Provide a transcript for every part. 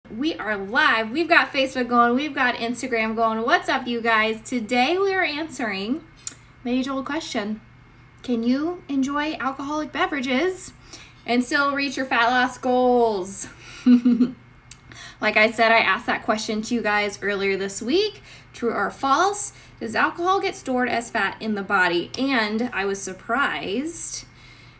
We are live. We've got Facebook going. We've got Instagram going. What's up, you guys? Today we are answering the age-old question. Can you enjoy alcoholic beverages and still reach your fat loss goals? Like I said, I asked that question to you guys earlier this week. True or false? Does alcohol get stored as fat in the body? And I was surprised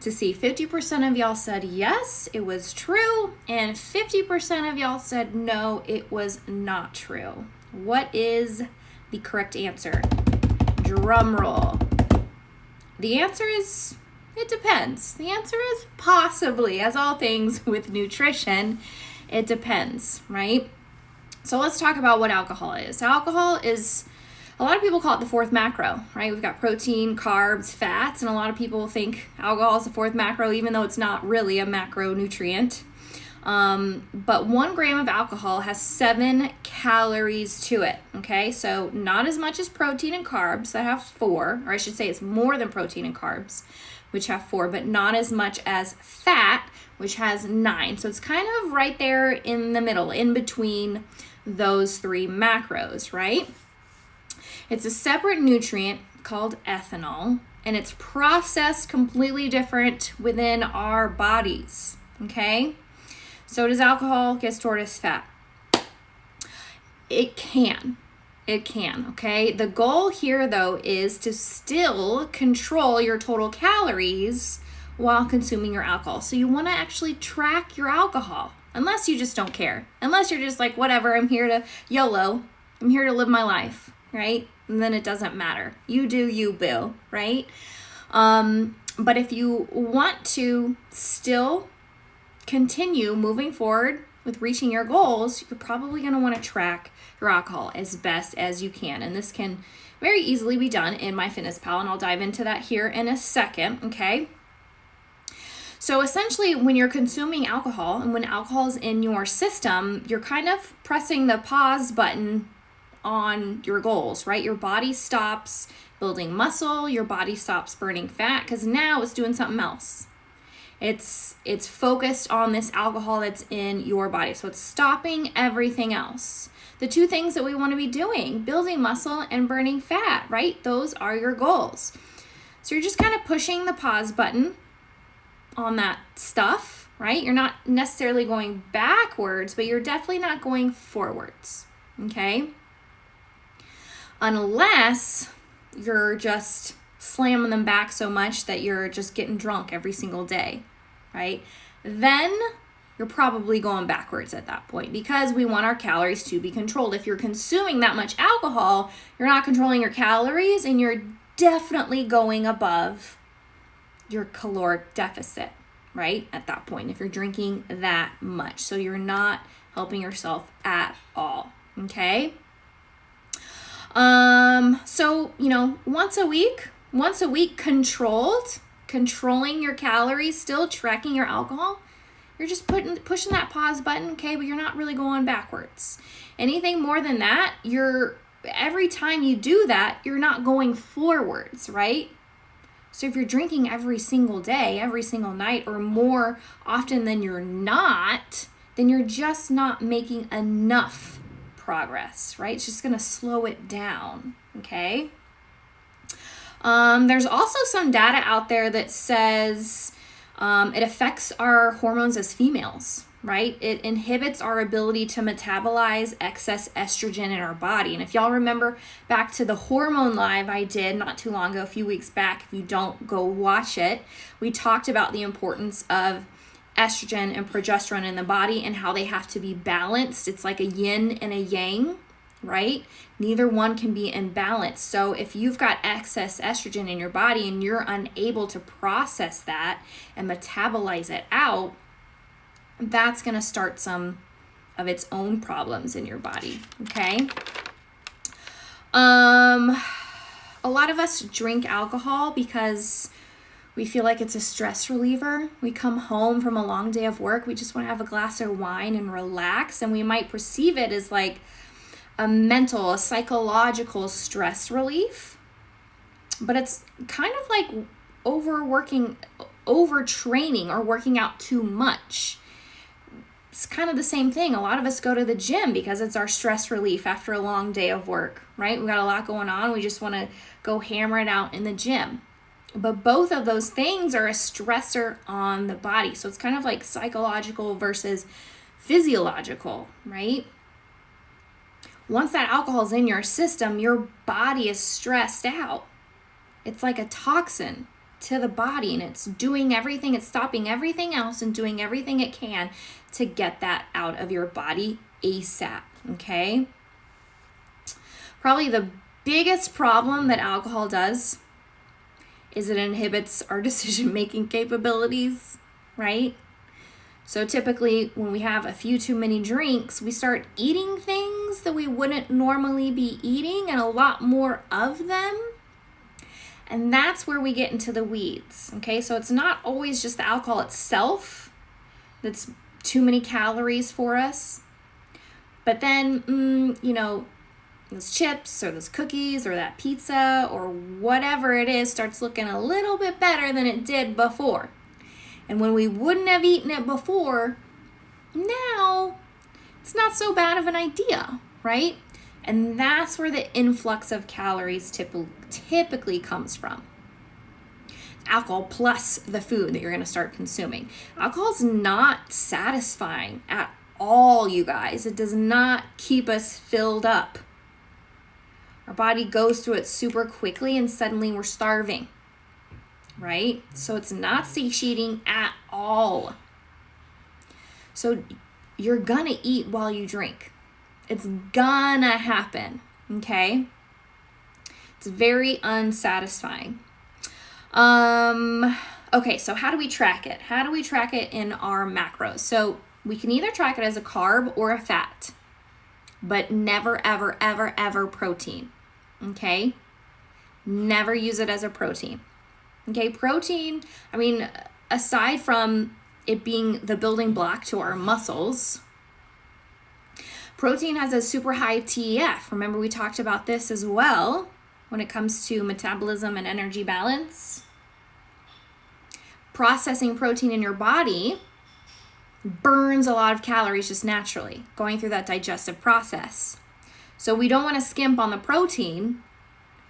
to see 50% of y'all said yes, it was true, and 50% of y'all said no, it was not true. What is the correct answer? Drum roll. The answer is, it depends. The answer is possibly, as all things with nutrition, it depends, right? So let's talk about what alcohol is. Alcohol is, a lot of people call it the fourth macro, right? We've got protein, carbs, fats, and a lot of people think alcohol is the fourth macro, even though it's not really a macronutrient. But 1 gram of alcohol has 7 calories to it, okay? So not as much as protein and carbs that have 4, or I should say it's more than protein and carbs, which have 4, but not as much as fat, which has 9. So it's kind of right there in the middle, in between those 3 macros, right? It's a separate nutrient called ethanol, and it's processed completely different within our bodies, okay? So does alcohol get stored as fat? It can, okay? The goal here, though, is to still control your total calories while consuming your alcohol. So you want to actually track your alcohol, unless you just don't care. Unless you're just like, whatever, I'm here to YOLO. I'm here to live my life, right? And then it doesn't matter. You do you, boo, right? But if you want to still continue moving forward with reaching your goals, you're probably going to want to track your alcohol as best as you can. And this can very easily be done in MyFitnessPal, and I'll dive into that here in a second, okay? So essentially, when you're consuming alcohol and when alcohol is in your system, you're kind of pressing the pause button on your goals, right? Your body stops building muscle, your body stops burning fat, because now it's doing something else. It's focused on this alcohol that's in your body. So it's stopping everything else. The 2 things that we want to be doing, building muscle and burning fat, right? Those are your goals. So you're just kind of pushing the pause button on that stuff, right? You're not necessarily going backwards, but you're definitely not going forwards, okay? Unless you're just slamming them back so much that you're just getting drunk every single day, right? Then you're probably going backwards at that point, because we want our calories to be controlled. If you're consuming that much alcohol, you're not controlling your calories, and you're definitely going above your caloric deficit, right? At that point, if you're drinking that much. So you're not helping yourself at all, okay? So, once a week controlling your calories, still tracking your alcohol, you're just pushing that pause button, okay? But you're not really going backwards. Anything more than that, every time you do that, you're not going forwards, right? So if you're drinking every single day, every single night, or more often than you're not, then you're just not making enough progress, right? It's just going to slow it down, okay? There's also some data out there that says it affects our hormones as females, right? It inhibits our ability to metabolize excess estrogen in our body. And if y'all remember back to the hormone live I did not too long ago, a few weeks back, if you don't, go watch it, we talked about the importance of estrogen and progesterone in the body and how they have to be balanced. It's like a yin and a yang, right? Neither one can be in balance. So if you've got excess estrogen in your body and you're unable to process that and metabolize it out, that's going to start some of its own problems in your body, okay? A lot of us drink alcohol because we feel like it's a stress reliever. We come home from a long day of work. We just want to have a glass of wine and relax. And we might perceive it as like a psychological stress relief. But it's kind of like overtraining or working out too much. it's kind of the same thing. A lot of us go to the gym because it's our stress relief after a long day of work, right? We got a lot going on. We just want to go hammer it out in the gym. But both of those things are a stressor on the body. So it's kind of like psychological versus physiological, right? Once that alcohol is in your system, your body is stressed out. It's like a toxin to the body, and it's doing everything, it's stopping everything else and doing everything it can to get that out of your body ASAP, okay? Probably the biggest problem that alcohol does is it inhibits our decision-making capabilities, right? So typically when we have a few too many drinks, we start eating things that we wouldn't normally be eating and a lot more of them. And that's where we get into the weeds, okay? So it's not always just the alcohol itself that's too many calories for us. But then, those chips or those cookies or that pizza or whatever it is starts looking a little bit better than it did before. And when we wouldn't have eaten it before, now it's not so bad of an idea, right? And that's where the influx of calories typically comes from. Alcohol plus the food that you're going to start consuming. Alcohol's not satisfying at all, you guys. It does not keep us filled up. Our body goes through it super quickly and suddenly we're starving, right? So it's not satiating at all. So you're gonna eat while you drink. It's gonna happen, okay? It's very unsatisfying. Okay, so how do we track it? How do we track it in our macros? So we can either track it as a carb or a fat, but never, ever, ever, ever protein, okay? Never use it as a protein, okay? Protein, aside from it being the building block to our muscles, protein has a super high TEF. Remember, we talked about this as well when it comes to metabolism and energy balance. Processing protein in your body burns a lot of calories just naturally, going through that digestive process. So we don't want to skimp on the protein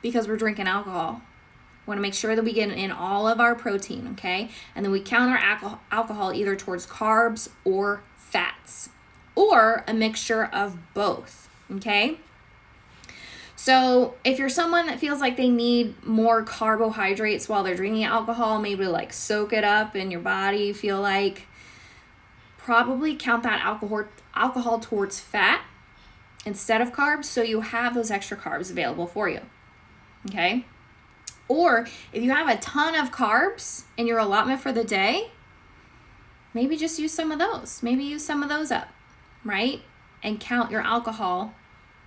because we're drinking alcohol. We want to make sure that we get in all of our protein, okay? And then we counter alcohol either towards carbs or fats, or a mixture of both, okay? So if you're someone that feels like they need more carbohydrates while they're drinking alcohol, maybe to like soak it up in your body, you feel like, probably count that alcohol towards fat instead of carbs, so you have those extra carbs available for you, okay? Or if you have a ton of carbs in your allotment for the day, maybe just use some of those. Maybe use some of those up, right? And count your alcohol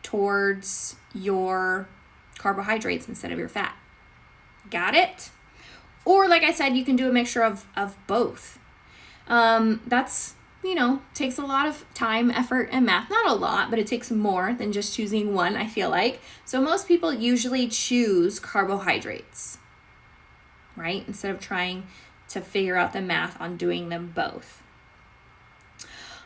towards your carbohydrates instead of your fat. Got it? Or like I said, you can do a mixture of both. That's, takes a lot of time, effort, and math. Not a lot, but it takes more than just choosing one, I feel like. So most people usually choose carbohydrates, right? Instead of trying to figure out the math on doing them both.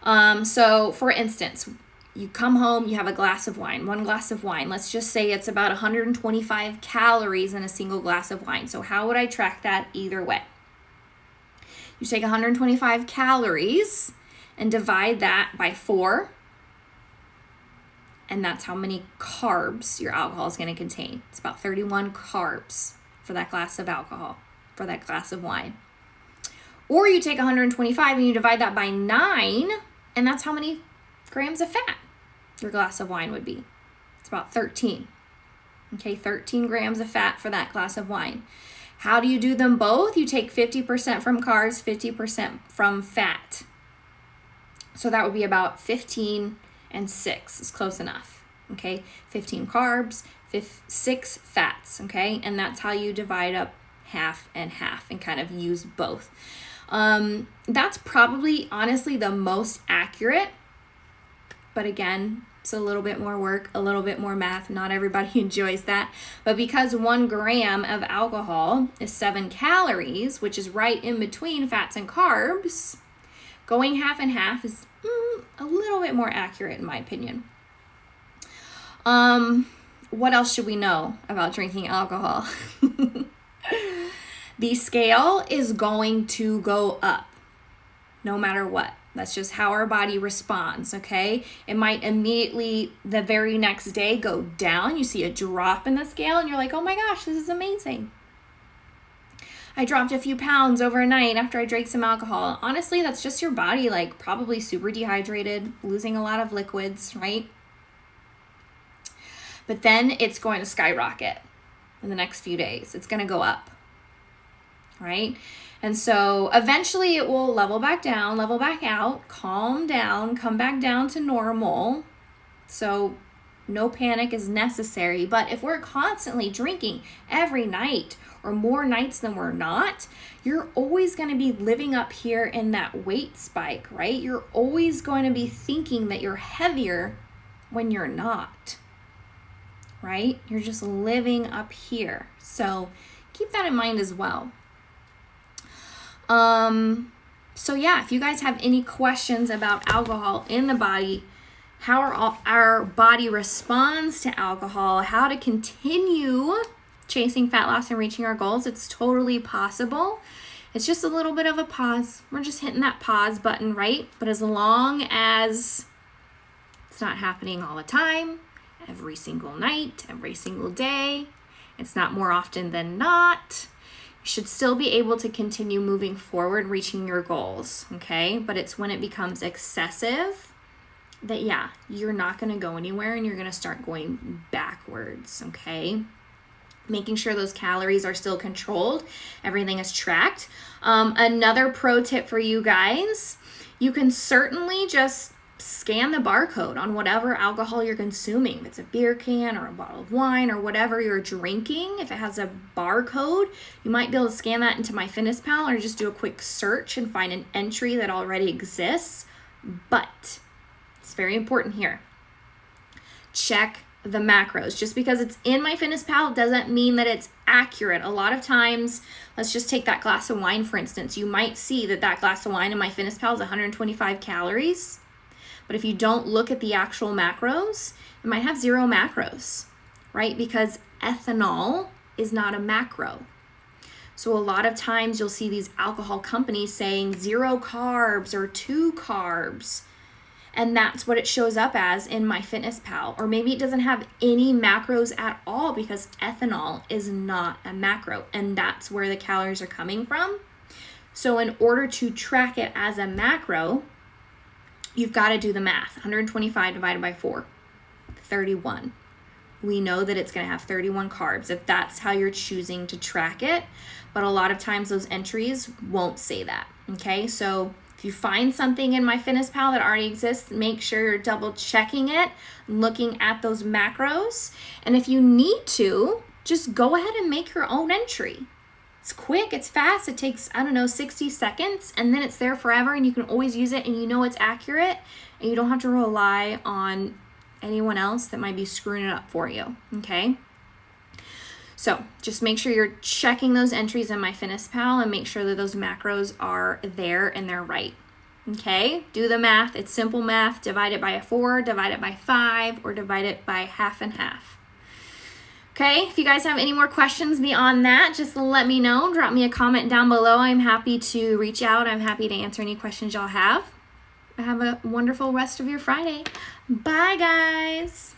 So for instance, you come home, you have a glass of wine, one glass of wine. Let's just say it's about 125 calories in a single glass of wine. So how would I track that either way? You take 125 calories and divide that by 4. And that's how many carbs your alcohol is going to contain. It's about 31 carbs for that glass of alcohol, for that glass of wine. Or you take 125 and you divide that by 9, and that's how many grams of fat your glass of wine would be. It's about 13. Okay, 13 grams of fat for that glass of wine. How do you do them both? You take 50% from carbs, 50% from fat. So that would be about 15 and 6 is close enough. Okay, 15 carbs, 6 fats. Okay, and that's how you divide up half and half and kind of use both. That's probably honestly the most accurate, but again, it's a little bit more work, a little bit more math. Not everybody enjoys that. But because 1 gram of alcohol is 7 calories, which is right in between fats and carbs, going half and half is a little bit more accurate in my opinion. What else should we know about drinking alcohol? The scale is going to go up no matter what. That's just how our body responds, okay? It might immediately, the very next day, go down. You see a drop in the scale and you're like, oh my gosh, this is amazing. I dropped a few pounds overnight after I drank some alcohol. Honestly, that's just your body, like probably super dehydrated, losing a lot of liquids, right? But then it's going to skyrocket in the next few days. It's going to go up, right? And so eventually it will level back down, level back out, calm down, come back down to normal. So no panic is necessary. But if we're constantly drinking every night or more nights than we're not, you're always going to be living up here in that weight spike, right? You're always going to be thinking that you're heavier when you're not, right? You're just living up here. So keep that in mind as well. So yeah, if you guys have any questions about alcohol in the body, how our body responds to alcohol, how to continue chasing fat loss and reaching our goals, it's totally possible. It's just a little bit of a pause. We're just hitting that pause button, right? But as long as it's not happening all the time, every single night, every single day, it's not more often than not, you should still be able to continue moving forward, reaching your goals, okay? But it's when it becomes excessive that, yeah, you're not going to go anywhere and you're going to start going backwards, okay? Making sure those calories are still controlled, everything is tracked. Another pro tip for you guys, you can certainly just scan the barcode on whatever alcohol you're consuming. If it's a beer can or a bottle of wine or whatever you're drinking, if it has a barcode, you might be able to scan that into MyFitnessPal or just do a quick search and find an entry that already exists. But it's very important here. Check the macros. Just because it's in MyFitnessPal doesn't mean that it's accurate. A lot of times, let's just take that glass of wine, for instance. You might see that glass of wine in MyFitnessPal is 125 calories. But if you don't look at the actual macros, it might have 0 macros, right? Because ethanol is not a macro. So a lot of times you'll see these alcohol companies saying 0 carbs or 2 carbs. And that's what it shows up as in MyFitnessPal. Or maybe it doesn't have any macros at all because ethanol is not a macro. And that's where the calories are coming from. So in order to track it as a macro, you've got to do the math. 125 divided by 4, 31. We know that it's going to have 31 carbs if that's how you're choosing to track it. But a lot of times those entries won't say that. Okay, so if you find something in MyFitnessPal that already exists, make sure you're double checking it, looking at those macros. And if you need to, just go ahead and make your own entry. It's quick, it's fast, it takes, 60 seconds, and then it's there forever, and you can always use it, and you know it's accurate, and you don't have to rely on anyone else that might be screwing it up for you, okay? So just make sure you're checking those entries in MyFitnessPal and make sure that those macros are there and they're right, okay? Do the math. It's simple math. Divide it by 4, divide it by 5, or divide it by half and half. Okay, if you guys have any more questions beyond that, just let me know. Drop me a comment down below. I'm happy to reach out. I'm happy to answer any questions y'all have. Have a wonderful rest of your Friday. Bye, guys.